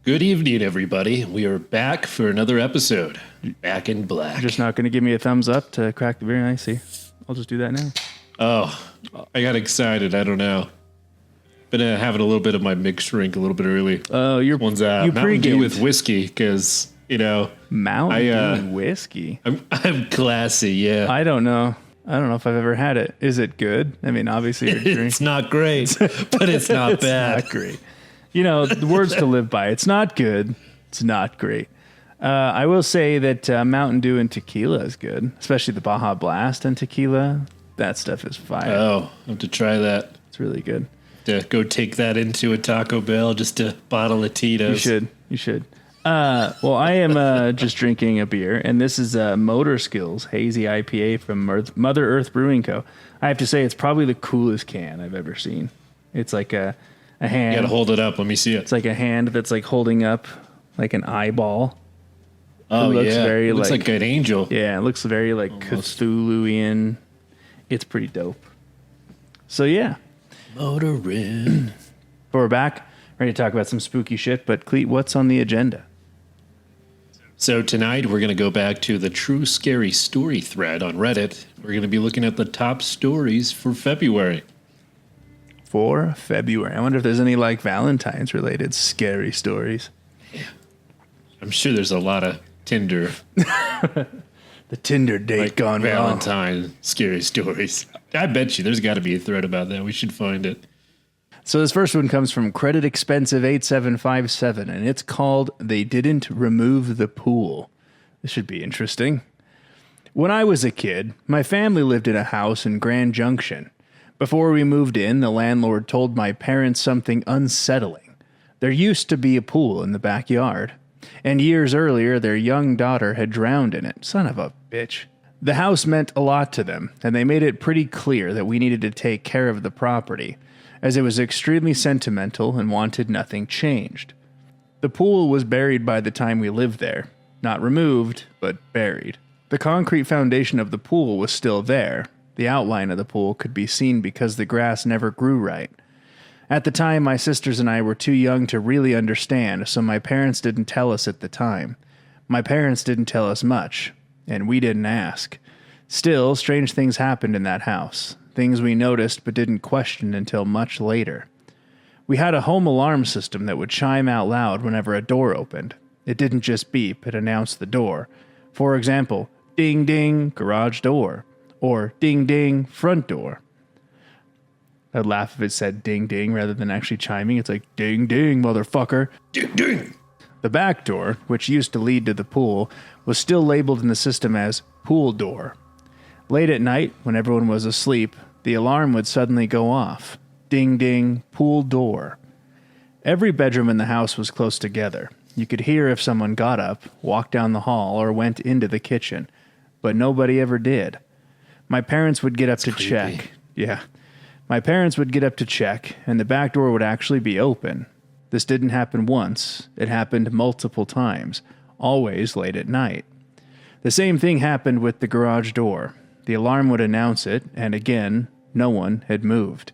Good evening, everybody. We are back for another episode. Back in black. You're just not going to give me a thumbs up to crack the beer. I see. I'll just do that now. Oh, I got excited. I don't know. Been having a little bit of my mixed drink a little bit early. Oh, you Mountain Dew with whiskey because Mountain Dew whiskey. I'm classy. Yeah, I don't know if I've ever had it. Is it good? I mean, obviously you're drinking. It's not great, but it's not bad. Not great. You know, the words to live by. It's not good. It's not great. I will say that Mountain Dew and tequila is good, especially the Baja Blast and tequila. That stuff is fire. Oh, I have to try that. It's really good. To go take that into a Taco Bell, just a bottle of Tito's. You should. Well, I am just drinking a beer, and this is Motor Skills Hazy IPA from Mother Earth Brewing Co. I have to say, it's probably the coolest can I've ever seen. It's like a hand. You gotta hold it up. Let me see it. It's like a hand that's like holding up like an eyeball. Oh, it looks like an angel. Yeah, it looks very like Cthulhuian. It's pretty dope. So yeah. Motor Inn. But we're back, ready to talk about some spooky shit. But Cleet, what's on the agenda? So tonight we're going to go back to the True Scary Story thread on Reddit. We're going to be looking at the top stories for February. For February. I wonder if there's any like Valentine's related scary stories. Yeah. I'm sure there's a lot of Tinder. The Tinder date like gone Valentine wrong. Scary stories. I bet you there's got to be a thread about that. We should find it. So this first one comes from Credit Expensive 8757, and it's called They Didn't Remove the Pool. This should be interesting. When I was a kid, my family lived in a house in Grand Junction. Before we moved in, the landlord told my parents something unsettling. There used to be a pool in the backyard, and years earlier their young daughter had drowned in it. Son of a bitch. The house meant a lot to them, and they made it pretty clear that we needed to take care of the property, as it was extremely sentimental and wanted nothing changed. The pool was buried by the time we lived there. Not removed, but buried. The concrete foundation of the pool was still there. The outline of the pool could be seen because the grass never grew right. At the time, my sisters and I were too young to really understand, so my parents didn't tell us at the time. My parents didn't tell us much, and we didn't ask. Still, strange things happened in that house. Things we noticed but didn't question until much later. We had a home alarm system that would chime out loud whenever a door opened. It didn't just beep, it announced the door. For example, ding ding, garage door. Or ding ding, front door. I'd laugh if it said ding ding rather than actually chiming. It's like ding ding, motherfucker. Ding ding. The back door, which used to lead to the pool, was still labeled in the system as pool door. Late at night, when everyone was asleep, the alarm would suddenly go off. Ding ding, pool door. Every bedroom in the house was close together. You could hear if someone got up, walked down the hall, or went into the kitchen. But nobody ever did. My parents would get up to check. Yeah. My parents would get up to check, and the back door would actually be open. This didn't happen once. It happened multiple times, always late at night. The same thing happened with the garage door. The alarm would announce it, and again, no one had moved.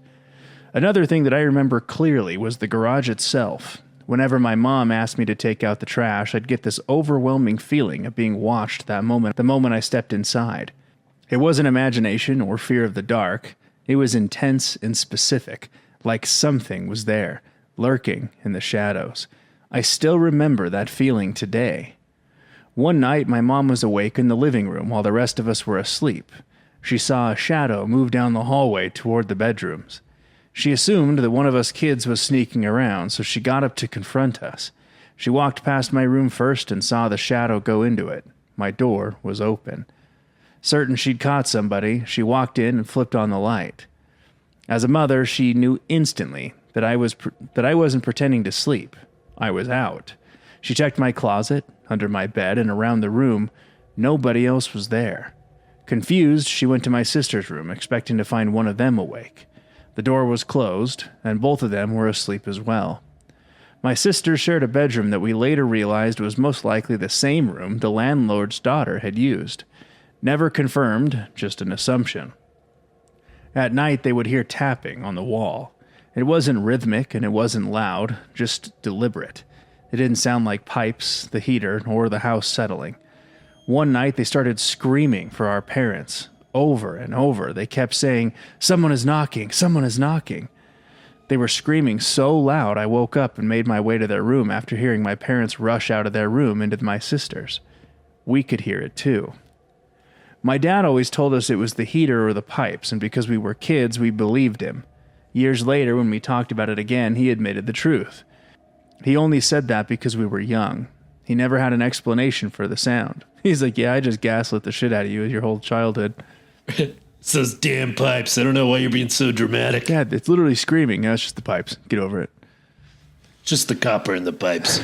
Another thing that I remember clearly was the garage itself. Whenever my mom asked me to take out the trash, I'd get this overwhelming feeling of being watched the moment I stepped inside. It wasn't imagination or fear of the dark. It was intense and specific, like something was there, lurking in the shadows. I still remember that feeling today. One night, my mom was awake in the living room while the rest of us were asleep. She saw a shadow move down the hallway toward the bedrooms. She assumed that one of us kids was sneaking around, so she got up to confront us. She walked past my room first and saw the shadow go into it. My door was open. Certain she'd caught somebody, she walked in and flipped on the light. As a mother, she knew instantly that I wasn't pretending to sleep. I was out. She checked my closet, under my bed, and around the room. Nobody else was there. Confused, she went to my sister's room, expecting to find one of them awake. The door was closed, and both of them were asleep as well. My sister shared a bedroom that we later realized was most likely the same room the landlord's daughter had used. Never confirmed, just an assumption. At night, they would hear tapping on the wall. It wasn't rhythmic and it wasn't loud, just deliberate. It didn't sound like pipes, the heater, or the house settling. One night they started screaming for our parents. Over and over, they kept saying, "Someone is knocking, someone is knocking." They were screaming so loud I woke up and made my way to their room after hearing my parents rush out of their room into my sister's. We could hear it too. My dad always told us it was the heater or the pipes, and because we were kids, we believed him. Years later, when we talked about it again, he admitted the truth. He only said that because we were young. He never had an explanation for the sound. He's like, "Yeah, I just gaslit the shit out of you your whole childhood." It's those damn pipes. I don't know why you're being so dramatic. Dad, it's literally screaming. No, it's just the pipes. Get over it. Just the copper in the pipes.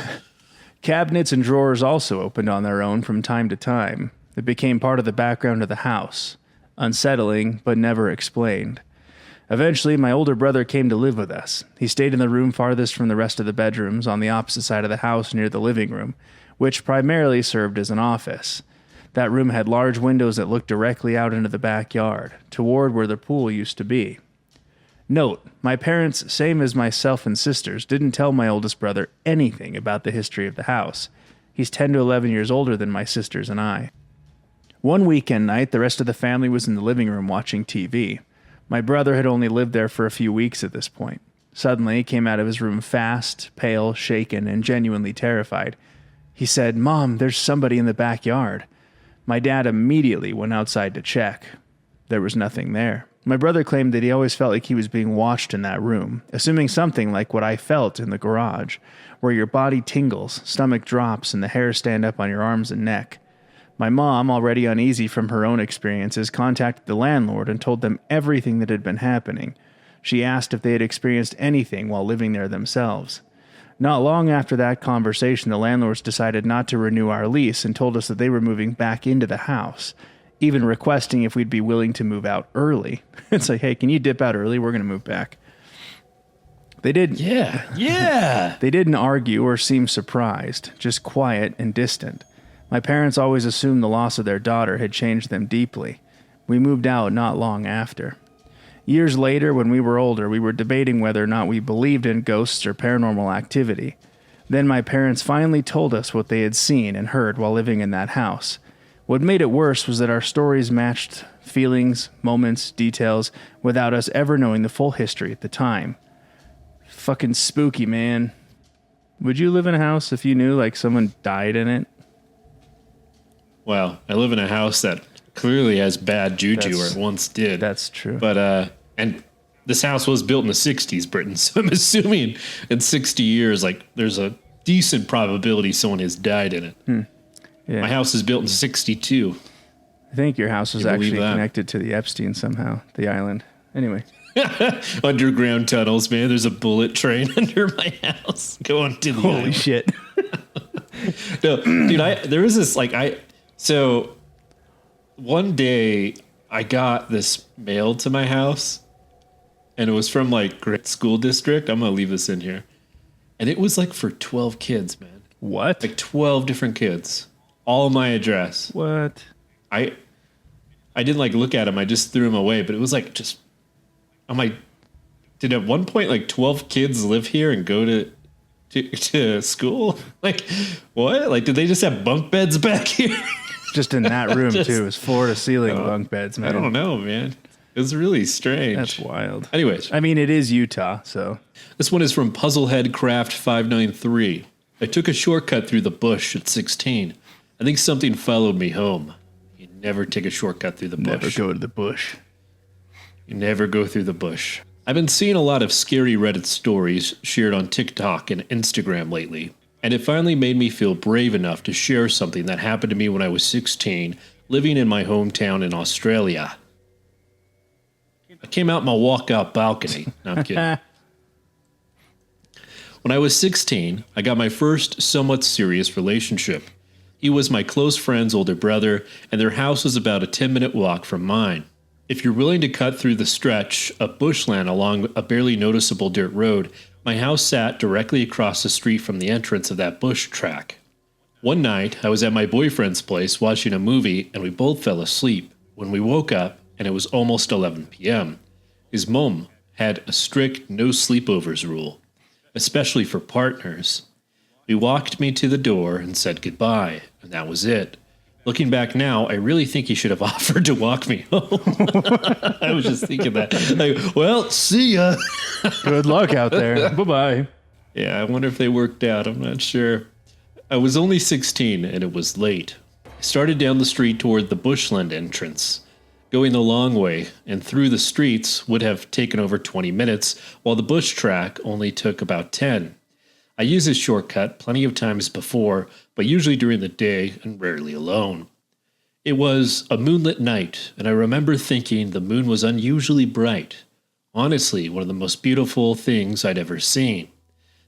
Cabinets and drawers also opened on their own from time to time. It became part of the background of the house. Unsettling, but never explained. Eventually, my older brother came to live with us. He stayed in the room farthest from the rest of the bedrooms on the opposite side of the house near the living room, which primarily served as an office. That room had large windows that looked directly out into the backyard, toward where the pool used to be. Note, my parents, same as myself and sisters, didn't tell my oldest brother anything about the history of the house. He's 10 to 11 years older than my sisters and I. One weekend night, the rest of the family was in the living room watching TV. My brother had only lived there for a few weeks at this point. Suddenly, he came out of his room fast, pale, shaken, and genuinely terrified. He said, "Mom, there's somebody in the backyard." My dad immediately went outside to check. There was nothing there. My brother claimed that he always felt like he was being watched in that room, assuming something like what I felt in the garage, where your body tingles, stomach drops, and the hairs stand up on your arms and neck. My mom, already uneasy from her own experiences, contacted the landlord and told them everything that had been happening. She asked if they had experienced anything while living there themselves. Not long after that conversation, the landlords decided not to renew our lease and told us that they were moving back into the house, even requesting if we'd be willing to move out early. It's like, "Hey, can you dip out early? We're going to move back." They didn't. Yeah. They didn't argue or seem surprised, just quiet and distant. My parents always assumed the loss of their daughter had changed them deeply. We moved out not long after. Years later, when we were older, we were debating whether or not we believed in ghosts or paranormal activity. Then my parents finally told us what they had seen and heard while living in that house. What made it worse was that our stories matched feelings, moments, details, without us ever knowing the full history at the time. Fucking spooky, man. Would you live in a house if you knew, like, someone died in it? Well, I live in a house that clearly has bad juju, or it once did. That's true. But, and this house was built in the 60s, Britain, so I'm assuming in 60 years, like, there's a decent probability someone has died in it. Yeah. My house is built in 62. I think your house was You believe actually that? connected to the Epstein somehow, the island. Anyway. Underground tunnels, man. There's a bullet train under my house going to the Holy island. shit. No, dude, there was this, so one day I got this mail to my house, and it was from, like, Great School District. I'm going to leave this in here. And it was, like, for 12 kids, man. What? Like 12 different kids. All my address. What? I didn't, like, look at them. I just threw them away. But it was, like, just... I'm like, did at one point, like, 12 kids live here and go to school? Like, what? Like, did they just have bunk beds back here? Just in that room, too. It was floor to ceiling bunk beds, man. I don't know, man. It was really strange. That's wild. Anyways. I mean, it is Utah, so. This one is from Puzzlehead Craft 593. I took a shortcut through the bush at 16. I think something followed me home. You never take a shortcut through the bush. Never go to the bush. You never go through the bush. I've been seeing a lot of scary Reddit stories shared on TikTok and Instagram lately, and it finally made me feel brave enough to share something that happened to me when I was 16, living in my hometown in Australia. I came out my walkout balcony. No, I'm kidding. When I was 16, I got my first somewhat serious relationship. He was my close friend's older brother, and their house was about a 10-minute walk from mine. If you're willing to cut through the stretch of bushland along a barely noticeable dirt road, my house sat directly across the street from the entrance of that bush track. One night, I was at my boyfriend's place watching a movie, and we both fell asleep. When we woke up, and it was almost 11 p.m., his mom had a strict no sleepovers rule, especially for partners. He walked me to the door and said goodbye, and that was it. Looking back now, I really think he should have offered to walk me home. I was just thinking that. Like, well, see ya. Good luck out there. Bye-bye. Yeah, I wonder if they worked out. I'm not sure. I was only 16 and it was late. I started down the street toward the bushland entrance. Going the long way and through the streets would have taken over 20 minutes, while the bush track only took about 10. I used this shortcut plenty of times before, but usually during the day and rarely alone. It was a moonlit night, and I remember thinking the moon was unusually bright. Honestly, one of the most beautiful things I'd ever seen.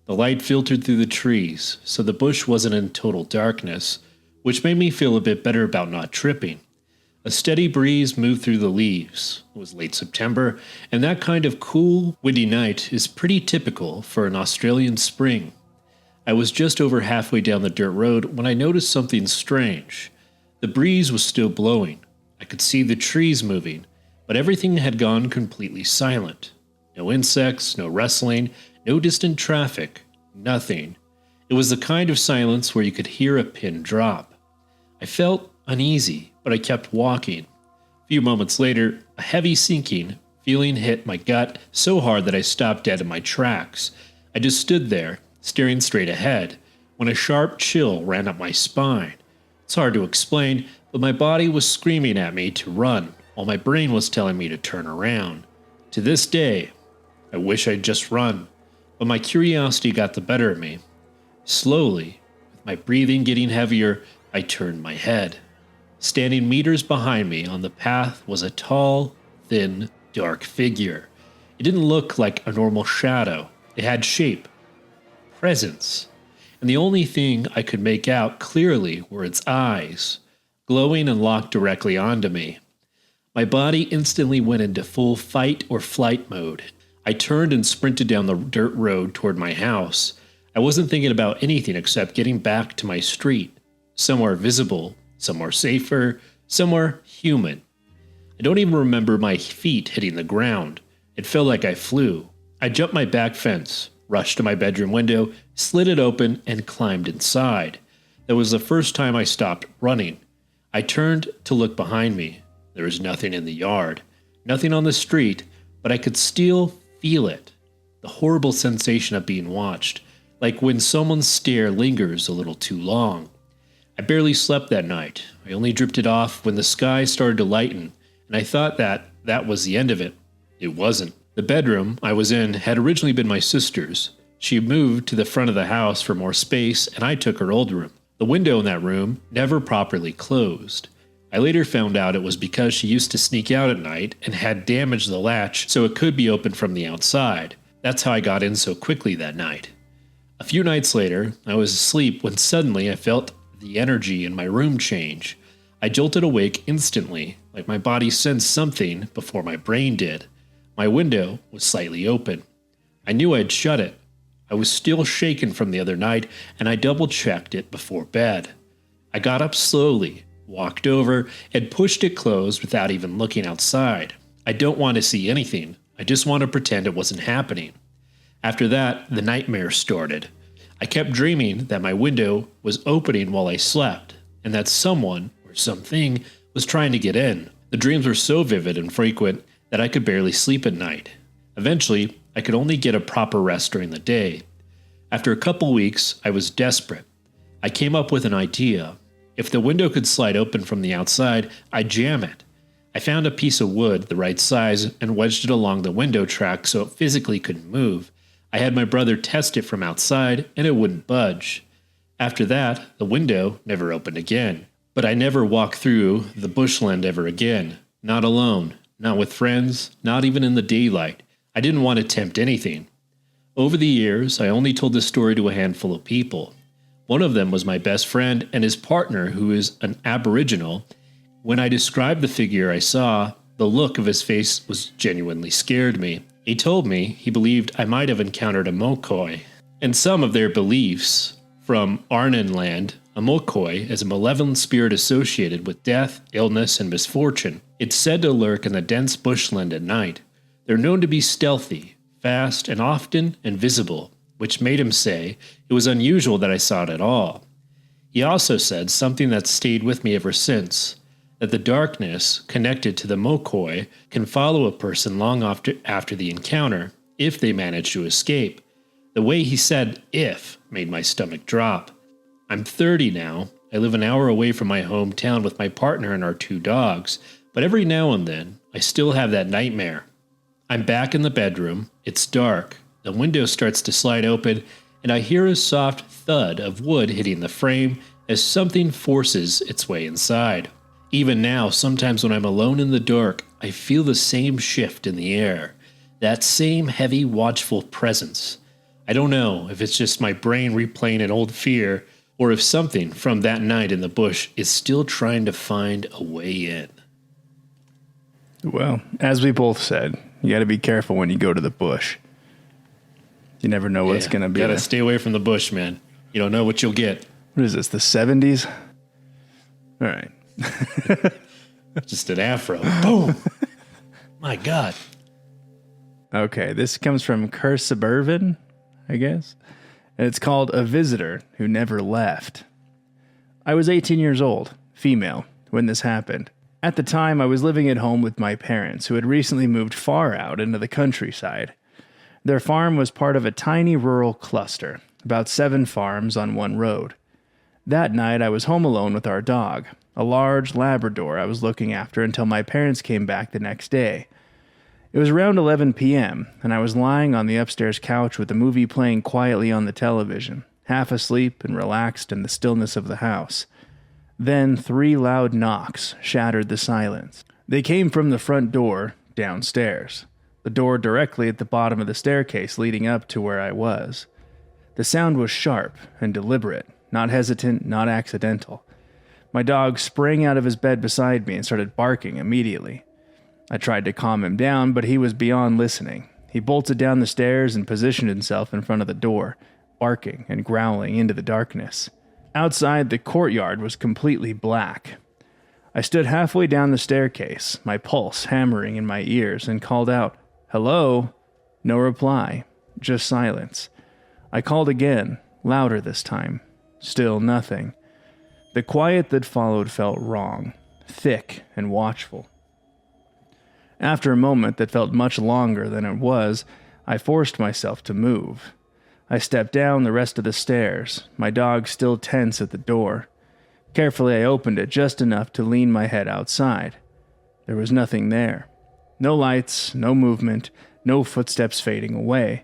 The light filtered through the trees, so the bush wasn't in total darkness, which made me feel a bit better about not tripping. A steady breeze moved through the leaves. It was late September, and that kind of cool, windy night is pretty typical for an Australian spring. I was just over halfway down the dirt road when I noticed something strange. The breeze was still blowing. I could see the trees moving, but everything had gone completely silent. No insects, no rustling, no distant traffic, nothing. It was the kind of silence where you could hear a pin drop. I felt uneasy, but I kept walking. A few moments later, a heavy sinking feeling hit my gut so hard that I stopped dead in my tracks. I just stood there, staring straight ahead, when a sharp chill ran up my spine. It's hard to explain, but my body was screaming at me to run, while my brain was telling me to turn around. To this day, I wish I'd just run, but my curiosity got the better of me. Slowly, with my breathing getting heavier, I turned my head. Standing meters behind me on the path was a tall, thin, dark figure. It didn't look like a normal shadow. It had shape, presence, and the only thing I could make out clearly were its eyes, glowing and locked directly onto me. My body instantly went into full fight or flight mode. I turned and sprinted down the dirt road toward my house. I wasn't thinking about anything except getting back to my street, somewhere visible, somewhere safer, somewhere human. I don't even remember my feet hitting the ground. It felt like I flew. I jumped my back fence, rushed to my bedroom window, slid it open, and climbed inside. That was the first time I stopped running. I turned to look behind me. There was nothing in the yard, nothing on the street, but I could still feel it. The horrible sensation of being watched, like when someone's stare lingers a little too long. I barely slept that night. I only drifted off when the sky started to lighten, and I thought that was the end of it. It wasn't. The bedroom I was in had originally been my sister's. She moved to the front of the house for more space, and I took her old room. The window in that room never properly closed. I later found out it was because she used to sneak out at night and had damaged the latch so it could be opened from the outside. That's how I got in so quickly that night. A few nights later, I was asleep when suddenly I felt the energy in my room change. I jolted awake instantly, like my body sensed something before my brain did. My window was slightly open. I knew I'd shut it. I was still shaken from the other night, and I double-checked it before bed. I got up slowly, walked over, and pushed it closed without even looking outside. I don't want to see anything. I just want to pretend it wasn't happening. After that, the nightmare started. I kept dreaming that my window was opening while I slept, and that someone or something was trying to get in. The dreams were so vivid and frequent that I could barely sleep at night. Eventually, I could only get a proper rest during the day. After a couple weeks, I was desperate. I came up with an idea. If the window could slide open from the outside, I'd jam it. I found a piece of wood the right size and wedged it along the window track so it physically couldn't move. I had my brother test it from outside, and it wouldn't budge. After that, the window never opened again. But I never walked through the bushland ever again. Not alone, not with friends, not even in the daylight. I didn't want to tempt anything. Over the years, I only told this story to a handful of people. One of them was my best friend and his partner, who is an Aboriginal. When I described the figure I saw, the look of his face was genuinely scared me. He told me he believed I might have encountered a Mokoi. And some of their beliefs from Arnhem Land, a Mokoi is a malevolent spirit associated with death, illness, and misfortune. It's said to lurk in the dense bushland at night. They're known to be stealthy, fast, and often invisible. which made him say it was unusual that I saw it at all. He also said something that stayed with me ever since, that the darkness connected to the mokoi can follow a person long after the encounter if they manage to escape. The way he said "if" made my stomach drop. I'm 30 now. I live an hour away from my hometown with my partner and our 2 dogs, but every now and then I still have that nightmare. I'm back in the bedroom. It's dark. The window starts to slide open, and I hear a soft thud of wood hitting the frame as something forces its way inside. Even now, sometimes when I'm alone in the dark, I feel the same shift in the air. That same heavy, watchful presence. I don't know if it's just my brain replaying an old fear, or if something from that night in the bush is still trying to find a way in. Well, as we both said, you got to be careful when you go to the bush. You never know what it's going to be. Gotta stay away from the bush, man. You don't know what you'll get. What is this, the 70s? All right. Just an afro. Boom. My God. Okay, this comes from Curse Suburban, I guess. And it's called A Visitor Who Never Left. I was 18 years old, female, when this happened. At the time, I was living at home with my parents, who had recently moved far out into the countryside. Their farm was part of a tiny rural cluster, about 7 farms on one road. That night, I was home alone with our dog, a large Labrador I was looking after until my parents came back the next day. It was around 11 p.m., and I was lying on the upstairs couch with the movie playing quietly on the television, half asleep and relaxed in the stillness of the house. Then 3 loud knocks shattered the silence. They came from the front door, downstairs, the door directly at the bottom of the staircase leading up to where I was. The sound was sharp and deliberate, not hesitant, not accidental. My dog sprang out of his bed beside me and started barking immediately. I tried to calm him down, but he was beyond listening. He bolted down the stairs and positioned himself in front of the door, barking and growling into the darkness. Outside, the courtyard was completely black. I stood halfway down the staircase, my pulse hammering in my ears, and called out, "Hello?" No reply, just silence. I called again, louder this time. Still nothing. The quiet that followed felt wrong, thick and watchful. After a moment that felt much longer than it was, I forced myself to move. I stepped down the rest of the stairs, my dog still tense at the door. Carefully, I opened it just enough to lean my head outside. There was nothing there. No lights, no movement, no footsteps fading away.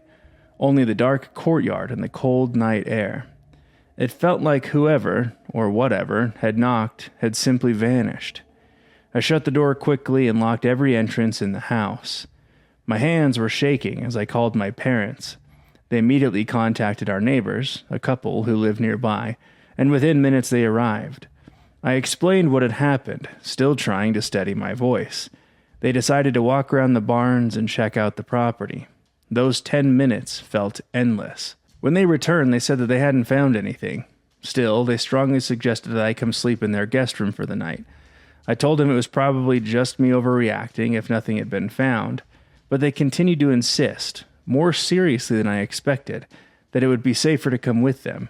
Only the dark courtyard and the cold night air. It felt like whoever, or whatever, had knocked had simply vanished. I shut the door quickly and locked every entrance in the house. My hands were shaking as I called my parents. They immediately contacted our neighbors, a couple who lived nearby, and within minutes they arrived. I explained what had happened, still trying to steady my voice. They decided to walk around the barns and check out the property. Those 10 minutes felt endless. When they returned, they said that they hadn't found anything. Still, they strongly suggested that I come sleep in their guest room for the night. I told them it was probably just me overreacting if nothing had been found, but they continued to insist, more seriously than I expected, that it would be safer to come with them.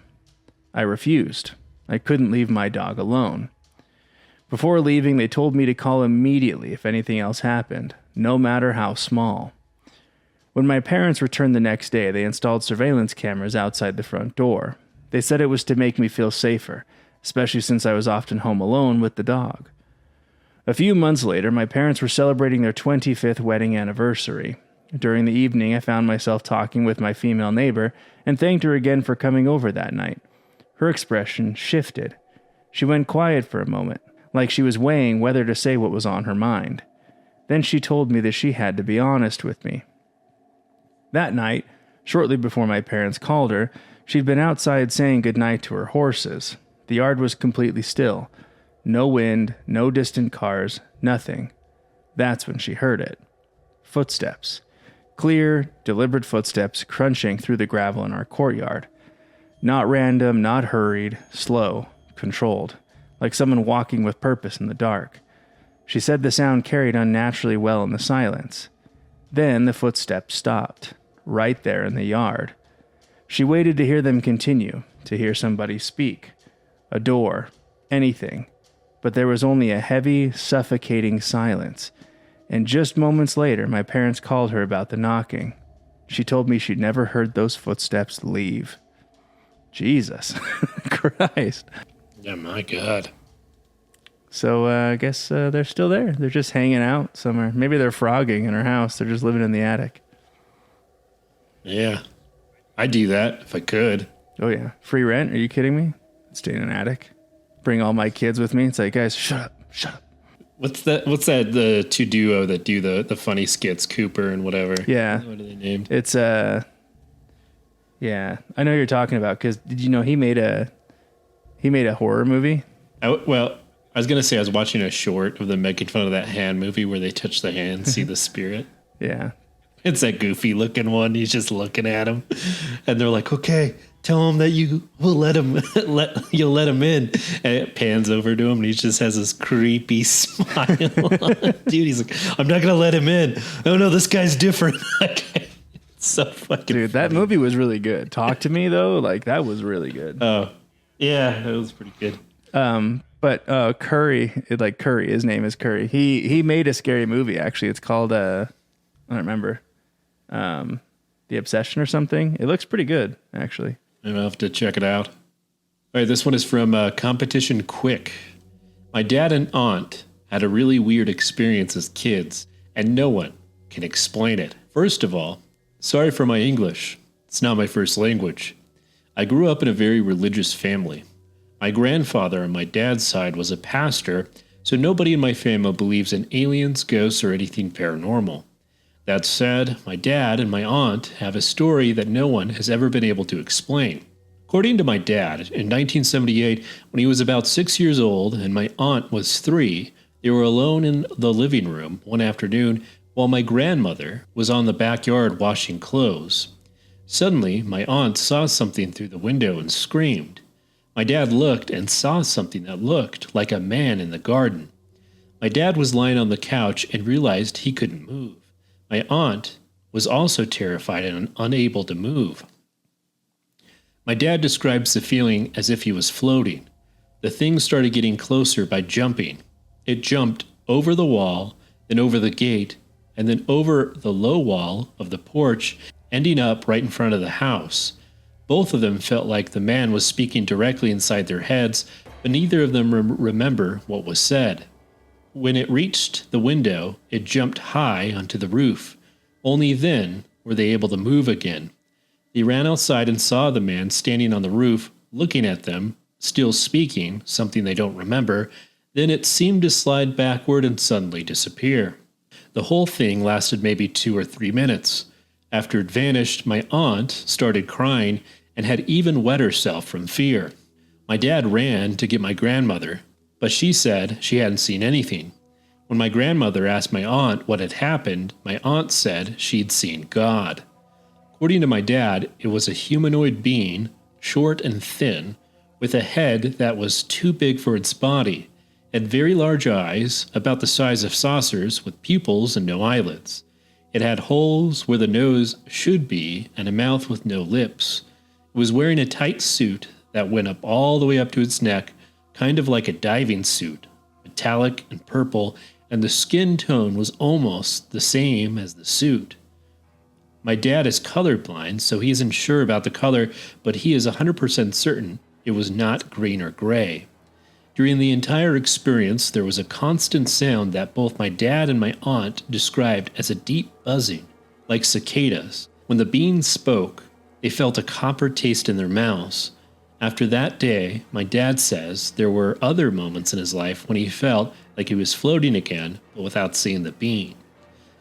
I refused. I couldn't leave my dog alone. Before leaving, they told me to call immediately if anything else happened, no matter how small. When my parents returned the next day, they installed surveillance cameras outside the front door. They said it was to make me feel safer, especially since I was often home alone with the dog. A few months later, my parents were celebrating their 25th wedding anniversary. During the evening, I found myself talking with my female neighbor and thanked her again for coming over that night. Her expression shifted. She went quiet for a moment, like she was weighing whether to say what was on her mind. Then she told me that she had to be honest with me. That night, shortly before my parents called her, she'd been outside saying goodnight to her horses. The yard was completely still. No wind, no distant cars, nothing. That's when she heard it. Footsteps. Clear, deliberate footsteps crunching through the gravel in our courtyard. Not random, not hurried, slow, controlled, like someone walking with purpose in the dark. She said the sound carried unnaturally well in the silence. Then the footsteps stopped, right there in the yard. She waited to hear them continue, to hear somebody speak, a door, anything. But there was only a heavy, suffocating silence. And just moments later, my parents called her about the knocking. She told me she'd never heard those footsteps leave. Jesus Christ. Yeah, my God. So I guess they're still there. They're just hanging out somewhere. Maybe they're frogging in her house. They're just living in the attic. Yeah. I'd do that if I could. Oh, yeah. Free rent? Are you kidding me? I'd stay in an attic. Bring all my kids with me. It's like, guys, shut up. Shut up. What's that? The two duo that do the funny skits, Cooper and whatever? Yeah. What are they named? It's, yeah. I know what you're talking about, because did you know he made a horror movie? Well, I was going to say I was watching a short of them making fun of that hand movie where they touch the hand, see the spirit. Yeah. It's that goofy looking one. He's just looking at him. And they're like, okay, tell him that you will let him, you'll let him in. And it pans over to him and he just has this creepy smile. Dude, he's like, I'm not going to let him in. Oh no, this guy's different. It's so fucking Dude, that movie was really good. Talk to Me, though, like that was really good. Oh, yeah, it was pretty good. But Curry, his name is Curry. He made a scary movie, actually. It's called, I don't remember, The Obsession or something. It looks pretty good, actually. I'll have to check it out. All right, this one is from Competition Quick. My dad and aunt had a really weird experience as kids, and no one can explain it. First of all, sorry for my English. It's not my first language. I grew up in a very religious family. My grandfather on my dad's side was a pastor, so nobody in my family believes in aliens, ghosts, or anything paranormal. That said, my dad and my aunt have a story that no one has ever been able to explain. According to my dad, in 1978, when he was about 6 years old and my aunt was 3, they were alone in the living room one afternoon while my grandmother was on the backyard washing clothes. Suddenly, my aunt saw something through the window and screamed. My dad looked and saw something that looked like a man in the garden. My dad was lying on the couch and realized he couldn't move. My aunt was also terrified and unable to move. My dad describes the feeling as if he was floating. The thing started getting closer by jumping. It jumped over the wall, then over the gate, and then over the low wall of the porch, ending up right in front of the house. Both of them felt like the man was speaking directly inside their heads, but neither of them remember what was said. When it reached the window, it jumped high onto the roof. Only then were they able to move again. They ran outside and saw the man standing on the roof, looking at them, still speaking, something they don't remember. Then it seemed to slide backward and suddenly disappear. The whole thing lasted maybe 2 or 3 minutes. After it vanished, my aunt started crying and had even wet herself from fear. My dad ran to get my grandmother, but she said she hadn't seen anything. When my grandmother asked my aunt what had happened, my aunt said she'd seen God. According to my dad, it was a humanoid being, short and thin, with a head that was too big for its body. It had very large eyes, about the size of saucers, with pupils and no eyelids. It had holes where the nose should be and a mouth with no lips. It was wearing a tight suit that went up all the way up to its neck, kind of like a diving suit, metallic and purple, and the skin tone was almost the same as the suit. My dad is colorblind, so he isn't sure about the color, but he is 100% certain it was not green or gray. During the entire experience, there was a constant sound that both my dad and my aunt described as a deep buzzing, like cicadas. When the being spoke, they felt a copper taste in their mouths. After that day, my dad says there were other moments in his life when he felt like he was floating again, but without seeing the being.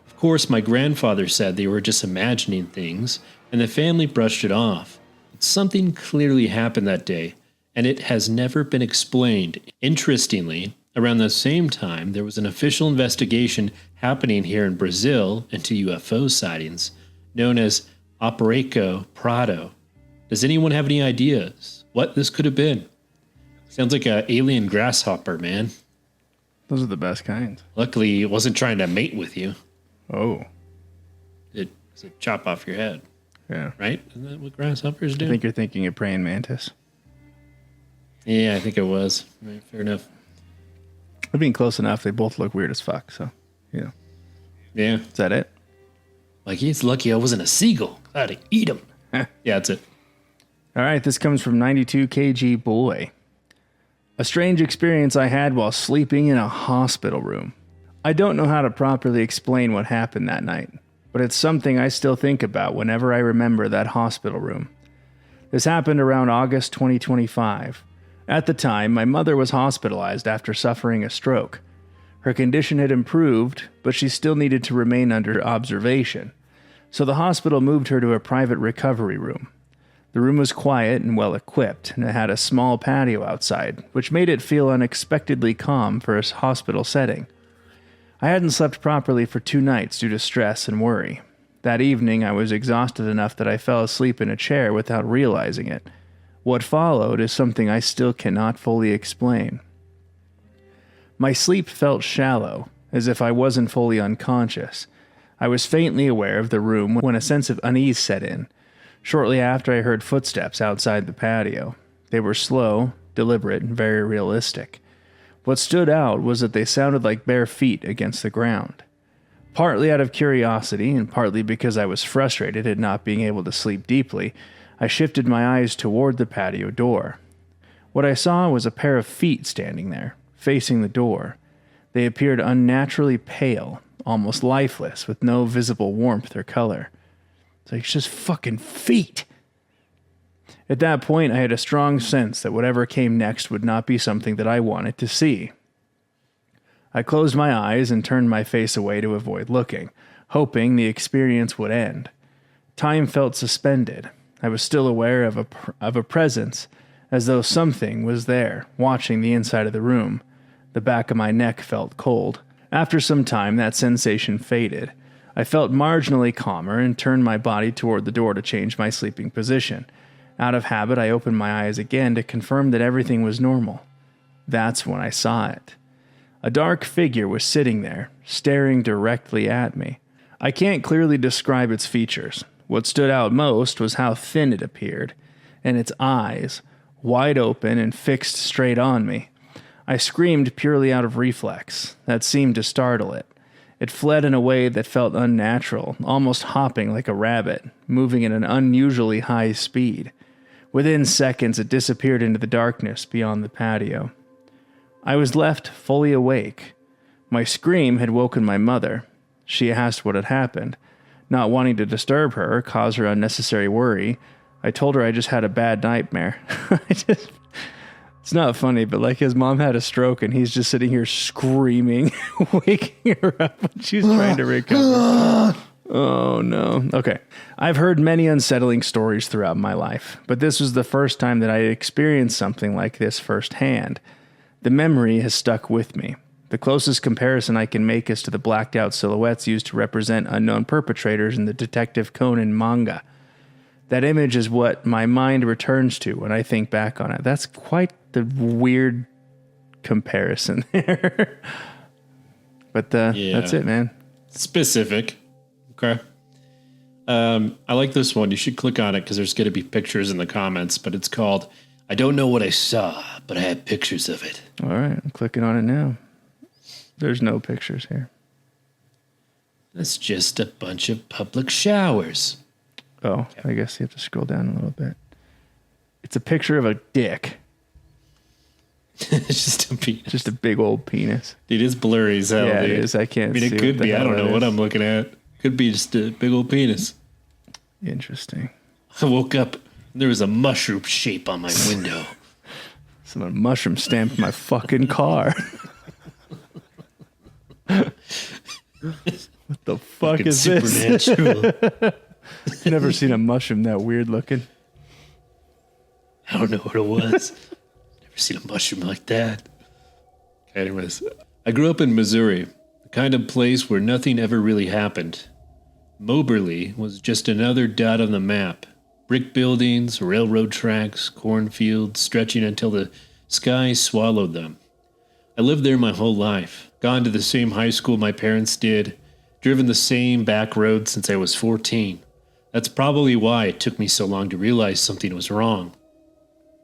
Of course, my grandfather said they were just imagining things, and the family brushed it off. But something clearly happened that day, and it has never been explained. Interestingly, around the same time, there was an official investigation happening here in Brazil into UFO sightings, known as Operaco Prado. Does anyone have any ideas what this could have been? Sounds like an alien grasshopper, man. Those are the best kinds. Luckily, it wasn't trying to mate with you. Oh. It was a chop off your head. Yeah. right? Isn't that what grasshoppers do? I think you're thinking of praying mantis. Yeah, I think it was. Right, fair enough. But being close enough, they both look weird as fuck. So, Yeah. is that it? Like, he's lucky I wasn't a seagull. I'd eat him. Yeah, that's it. All right, this comes from 92 kg Boy. A strange experience I had while sleeping in a hospital room. I don't know how to properly explain what happened that night, but it's something I still think about whenever I remember that hospital room. This happened around August 2025. At the time, my mother was hospitalized after suffering a stroke. Her condition had improved, but she still needed to remain under observation. So the hospital moved her to a private recovery room. The room was quiet and well equipped, and it had a small patio outside, which made it feel unexpectedly calm for a hospital setting. I hadn't slept properly for 2 nights due to stress and worry. That evening, I was exhausted enough that I fell asleep in a chair without realizing it. What followed is something I still cannot fully explain. My sleep felt shallow, as if I wasn't fully unconscious. I was faintly aware of the room when a sense of unease set in. Shortly after, I heard footsteps outside the patio. They were slow, deliberate, and very realistic. What stood out was that they sounded like bare feet against the ground. Partly out of curiosity, and partly because I was frustrated at not being able to sleep deeply, I shifted my eyes toward the patio door. What I saw was a pair of feet standing there, facing the door. They appeared unnaturally pale, almost lifeless, with no visible warmth or color. It's like, it's just fucking feet. At that point, I had a strong sense that whatever came next would not be something that I wanted to see. I closed my eyes and turned my face away to avoid looking, hoping the experience would end. Time felt suspended. I was still aware of a presence, as though something was there, watching the inside of the room. The back of my neck felt cold. After some time, that sensation faded. I felt marginally calmer and turned my body toward the door to change my sleeping position. Out of habit, I opened my eyes again to confirm that everything was normal. That's when I saw it. A dark figure was sitting there, staring directly at me. I can't clearly describe its features. What stood out most was how thin it appeared, and its eyes, wide open and fixed straight on me. I screamed purely out of reflex. That seemed to startle it. It fled in a way that felt unnatural, almost hopping like a rabbit, moving at an unusually high speed. Within seconds, it disappeared into the darkness beyond the patio. I was left fully awake. My scream had woken my mother. She asked what had happened. Not wanting to disturb her or cause her unnecessary worry, I told her I just had a bad nightmare. It's not funny, but like his mom had a stroke and he's just sitting here screaming, waking her up when she's trying to recover. Oh, no. Okay. I've heard many unsettling stories throughout my life, but this was the first time that I had experienced something like this firsthand. The memory has stuck with me. The closest comparison I can make is to the blacked out silhouettes used to represent unknown perpetrators in the Detective Conan manga. That image is what my mind returns to when I think back on it. That's quite the weird comparison there. But that's it, man. Specific. Okay. I like this one. You should click on it because there's going to be pictures in the comments, but it's called I Don't Know What I Saw, but I have pictures of it. All right. I'm clicking on it now. There's no pictures here. That's just a bunch of public showers. Oh, okay. I guess you have to scroll down a little bit. It's a picture of a dick. It's just a penis. Just a big old penis. It is blurry as hell, yeah, dude. it is. I can't see. It could be. I don't know what I'm looking at. Could be just a big old penis. Interesting. I woke up. There was a mushroom shape on my window. Some mushroom stamped my fucking car. What the fuck is supernatural. this? Never seen a mushroom that weird looking. I don't know what it was. Never seen a mushroom like that. Anyways, I grew up in Missouri, the kind of place where nothing ever really happened. Moberly was just another dot on the map. Brick buildings, railroad tracks, cornfields stretching until the sky swallowed them. I lived there my whole life, gone to the same high school my parents did, driven the same back road since I was 14. That's probably why it took me so long to realize something was wrong.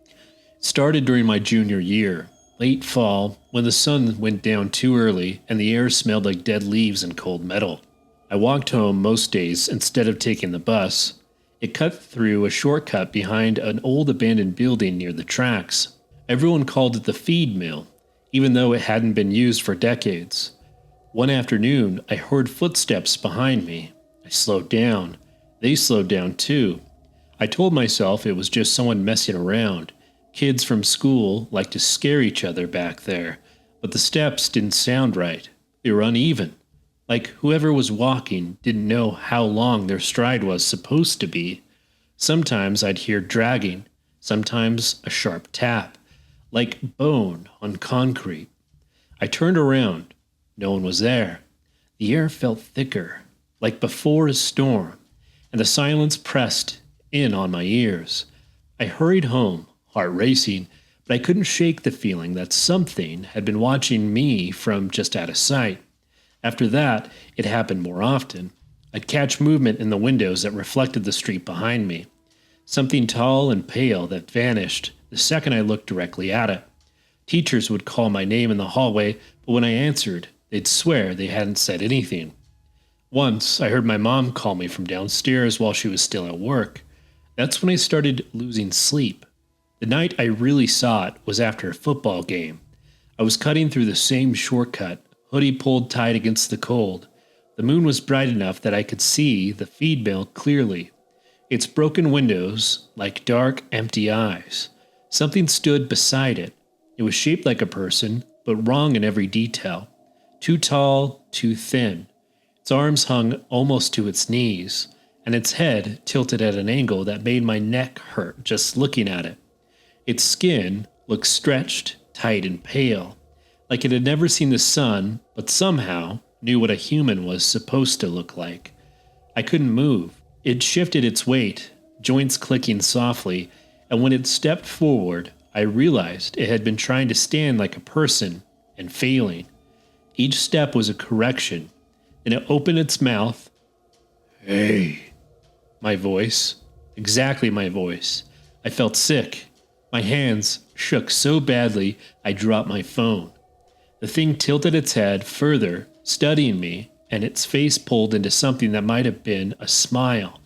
It started during my junior year, late fall, when the sun went down too early and the air smelled like dead leaves and cold metal. I walked home most days instead of taking the bus. It cut through a shortcut behind an old abandoned building near the tracks. Everyone called it the feed mill, even though it hadn't been used for decades. One afternoon, I heard footsteps behind me. I slowed down. They slowed down too. I told myself it was just someone messing around. Kids from school like to scare each other back there, but the steps didn't sound right. They were uneven. Like whoever was walking didn't know how long their stride was supposed to be. Sometimes I'd hear dragging, sometimes a sharp tap, like bone on concrete. I turned around. No one was there. The air felt thicker, like before a storm, and the silence pressed in on my ears. I hurried home, heart racing, but I couldn't shake the feeling that something had been watching me from just out of sight. After that, it happened more often. I'd catch movement in the windows that reflected the street behind me. Something tall and pale that vanished the second I looked directly at it. Teachers would call my name in the hallway, but when I answered, they'd swear they hadn't said anything. Once, I heard my mom call me from downstairs while she was still at work. That's when I started losing sleep. The night I really saw it was after a football game. I was cutting through the same shortcut, hoodie pulled tight against the cold. The moon was bright enough that I could see the feed mill clearly. Its broken windows like dark, empty eyes. Something stood beside it. It was shaped like a person, but wrong in every detail. Too tall, too thin. Its arms hung almost to its knees, and its head tilted at an angle that made my neck hurt just looking at it. Its skin looked stretched, tight, and pale, like it had never seen the sun, but somehow knew what a human was supposed to look like. I couldn't move. It shifted its weight, joints clicking softly, and when it stepped forward, I realized it had been trying to stand like a person and failing. Each step was a correction. Then it opened its mouth. Hey. My voice. Exactly my voice. I felt sick. My hands shook so badly I dropped my phone. The thing tilted its head further, studying me, and its face pulled into something that might have been a smile.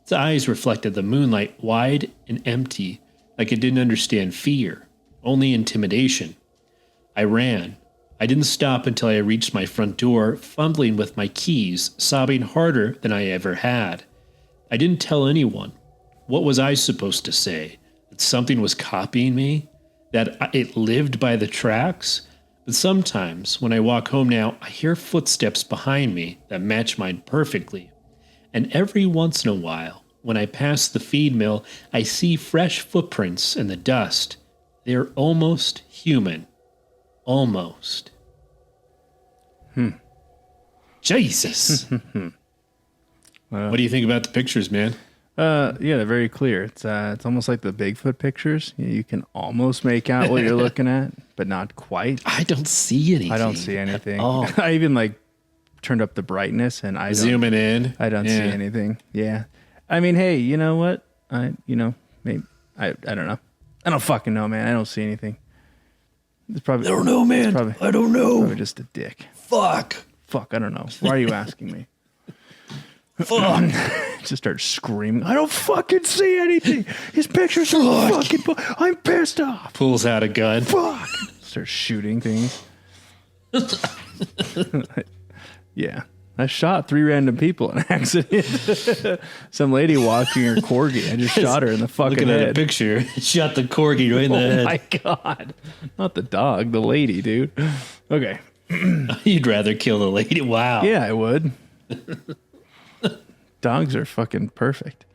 Its eyes reflected the moonlight, wide and empty, like it didn't understand fear, only intimidation. I ran. I didn't stop until I reached my front door, fumbling with my keys, sobbing harder than I ever had. I didn't tell anyone. What was I supposed to say? That something was copying me? That it lived by the tracks? But sometimes, when I walk home now, I hear footsteps behind me that match mine perfectly. And every once in a while, when I pass the feed mill, I see fresh footprints in the dust. They're almost human. Almost. Jesus. What do you think about the pictures, man? Yeah, they're very clear. It's almost like the Bigfoot pictures. You can almost make out what you're looking at, but not quite. I don't see anything. I don't see anything. Oh. I even turned up the brightness and I zooming in. I don't see anything. Yeah. I mean, hey, you know what? Maybe I don't know. I don't fucking know, man. I don't see anything. It's probably I don't know, man. I don't know. Probably just a dick. Fuck. I don't know. Why are you asking me? Fuck. Just start screaming. I don't fucking see anything. His pictures are fucking. I'm pissed off. Pulls out a gun. Fuck. Start shooting things. Yeah. I shot 3 random people in an accident. Some lady walking her corgi. I just shot her in the fucking Looking head. at a picture. Shot the corgi right in the head. Oh my God. Not the dog, the lady, dude. Okay. You'd rather kill the lady. Wow. Yeah, I would. Dogs are fucking perfect.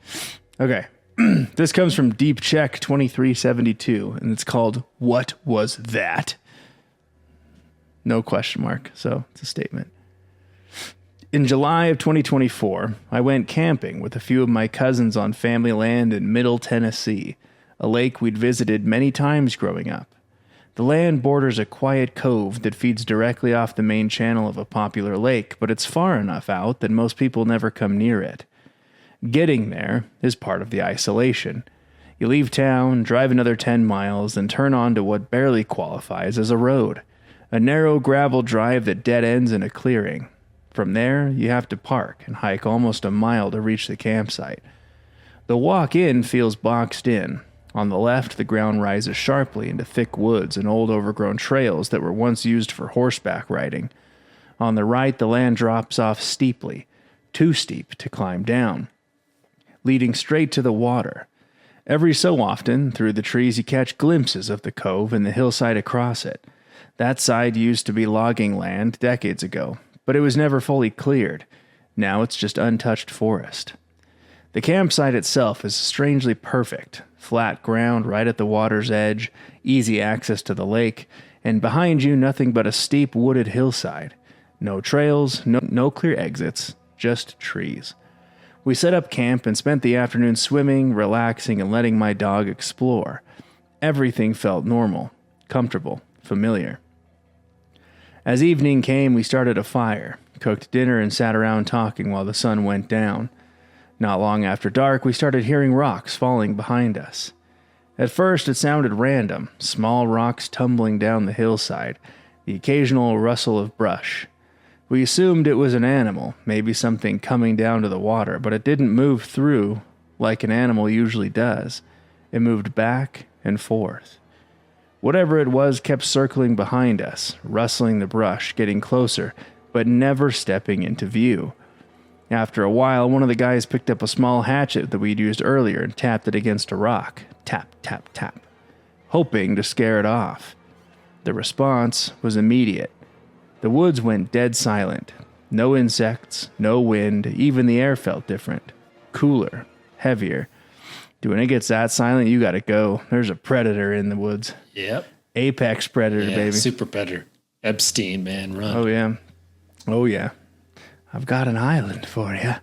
Okay. This comes from Deep Check 2372, and it's called What Was That? No question mark, so it's a statement. In July of 2024, I went camping with a few of my cousins on family land in Middle Tennessee, a lake we'd visited many times growing up. The land borders a quiet cove that feeds directly off the main channel of a popular lake, but it's far enough out that most people never come near it. Getting there is part of the isolation. You leave town, drive another 10 miles, and turn onto what barely qualifies as a road. A narrow gravel drive that dead ends in a clearing. From there, you have to park and hike almost a mile to reach the campsite. The walk in feels boxed in. On the left, the ground rises sharply into thick woods and old overgrown trails that were once used for horseback riding. On the right, the land drops off steeply, too steep to climb down, leading straight to the water. Every so often, through the trees, you catch glimpses of the cove and the hillside across it. That side used to be logging land decades ago, but it was never fully cleared. Now it's just untouched forest. The campsite itself is strangely perfect. Flat ground right at the water's edge, easy access to the lake, and behind you nothing but a steep wooded hillside. No trails, no clear exits, just trees. We set up camp and spent the afternoon swimming, relaxing, and letting my dog explore. Everything felt normal, comfortable, familiar. As evening came, we started a fire, cooked dinner, and sat around talking while the sun went down. Not long after dark, we started hearing rocks falling behind us. At first, it sounded random, small rocks tumbling down the hillside, the occasional rustle of brush. We assumed it was an animal, maybe something coming down to the water, but it didn't move through like an animal usually does. It moved back and forth. Whatever it was kept circling behind us, rustling the brush, getting closer, but never stepping into view. After a while, one of the guys picked up a small hatchet that we'd used earlier and tapped it against a rock. Tap, tap, tap, hoping to scare it off. The response was immediate. The woods went dead silent. No insects, no wind, even the air felt different. Cooler, heavier. Dude, when it gets that silent, you gotta go. There's a predator in the woods. Yep. Apex predator, baby. Super predator. Epstein, man, run. Oh, yeah. Oh, yeah. I've got an island for you.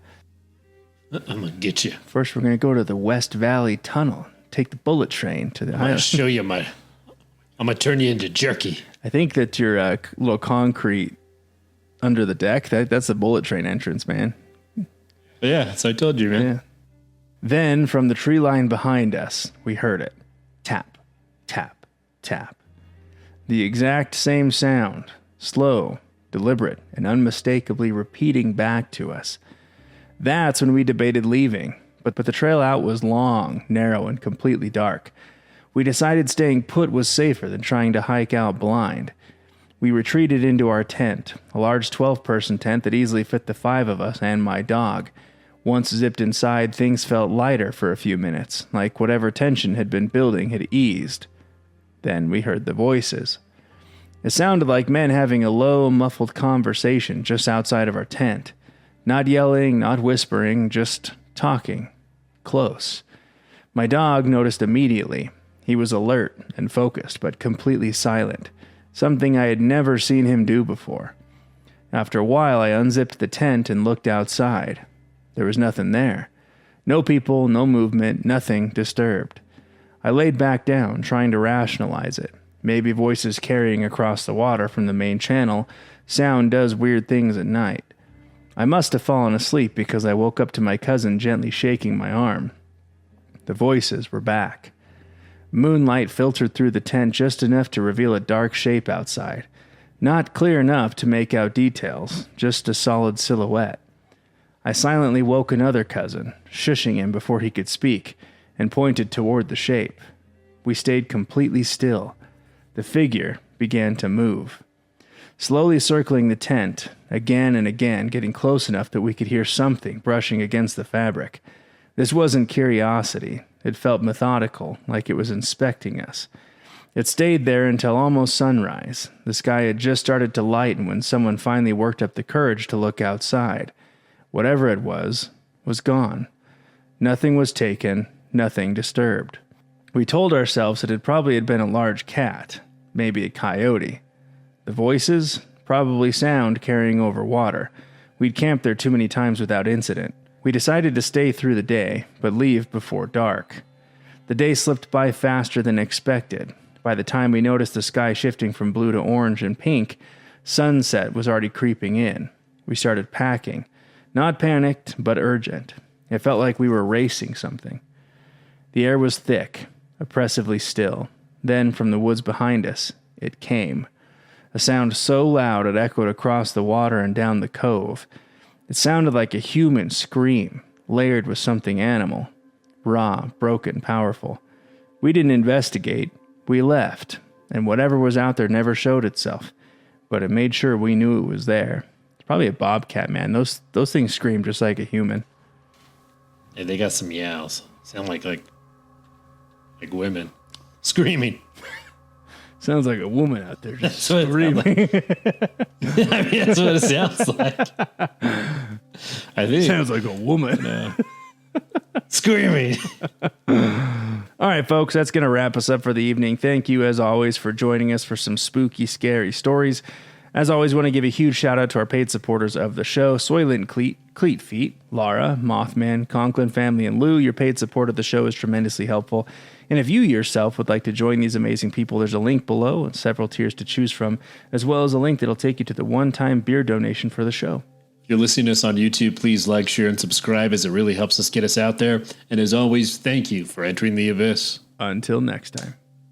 I'm gonna get you. First, we're gonna go to the West Valley Tunnel. Take the bullet train to the I'm gonna island. show you I'm gonna turn you into jerky. I think that your little concrete under the deck, that's the bullet train entrance, man. Yeah, so I told you, man. Yeah. Then, from the tree line behind us, we heard it. Tap, tap, tap. The exact same sound. Slow, deliberate, and unmistakably repeating back to us. That's when we debated leaving, but the trail out was long, narrow, and completely dark. We decided staying put was safer than trying to hike out blind. We retreated into our tent, a large 12-person tent that easily fit the 5 of us and my dog. Once zipped inside, things felt lighter for a few minutes, like whatever tension had been building had eased. Then we heard the voices. It sounded like men having a low, muffled conversation just outside of our tent. Not yelling, not whispering, just talking. Close. My dog noticed immediately. He was alert and focused, but completely silent, something I had never seen him do before. After a while, I unzipped the tent and looked outside. There was nothing there. No people, no movement, nothing disturbed. I laid back down, trying to rationalize it. Maybe voices carrying across the water from the main channel. Sound does weird things at night. I must have fallen asleep because I woke up to my cousin gently shaking my arm. The voices were back. Moonlight filtered through the tent just enough to reveal a dark shape outside. Not clear enough to make out details, just a solid silhouette. I silently woke another cousin, shushing him before he could speak, and pointed toward the shape. We stayed completely still. The figure began to move. Slowly circling the tent, again and again, getting close enough that we could hear something brushing against the fabric. This wasn't curiosity. It felt methodical, like it was inspecting us. It stayed there until almost sunrise. The sky had just started to lighten when someone finally worked up the courage to look outside. Whatever it was gone. Nothing was taken, nothing disturbed. We told ourselves it probably had been a large cat, maybe a coyote. The voices? Probably sound carrying over water. We'd camped there too many times without incident. We decided to stay through the day, but leave before dark. The day slipped by faster than expected. By the time we noticed the sky shifting from blue to orange and pink, sunset was already creeping in. We started packing. Not panicked, but urgent. It felt like we were racing something. The air was thick, oppressively still. Then, from the woods behind us, it came. A sound so loud it echoed across the water and down the cove. It sounded like a human scream, layered with something animal. Raw, broken, powerful. We didn't investigate. We left, and whatever was out there never showed itself. But it made sure we knew it was there. It's probably a bobcat, man. Those things scream just like a human. Yeah, they got some meows. Sound like women screaming. Sounds like a woman out there just That's screaming. I mean, that's what it sounds like. I think. Sounds like a woman. Screaming. All right, folks, that's going to wrap us up for the evening. Thank you, as always, for joining us for some spooky, scary stories. As always, want to give a huge shout out to our paid supporters of the show, Soylent Cleat Feet, Lara, Mothman, Conklin Family, and Lou. Your paid support of the show is tremendously helpful. And if you yourself would like to join these amazing people, there's a link below and several tiers to choose from, as well as a link that'll take you to the one-time beer donation for the show. If you're listening to us on YouTube, please like, share, and subscribe, as it really helps us get us out there. And as always, thank you for entering the abyss. Until next time.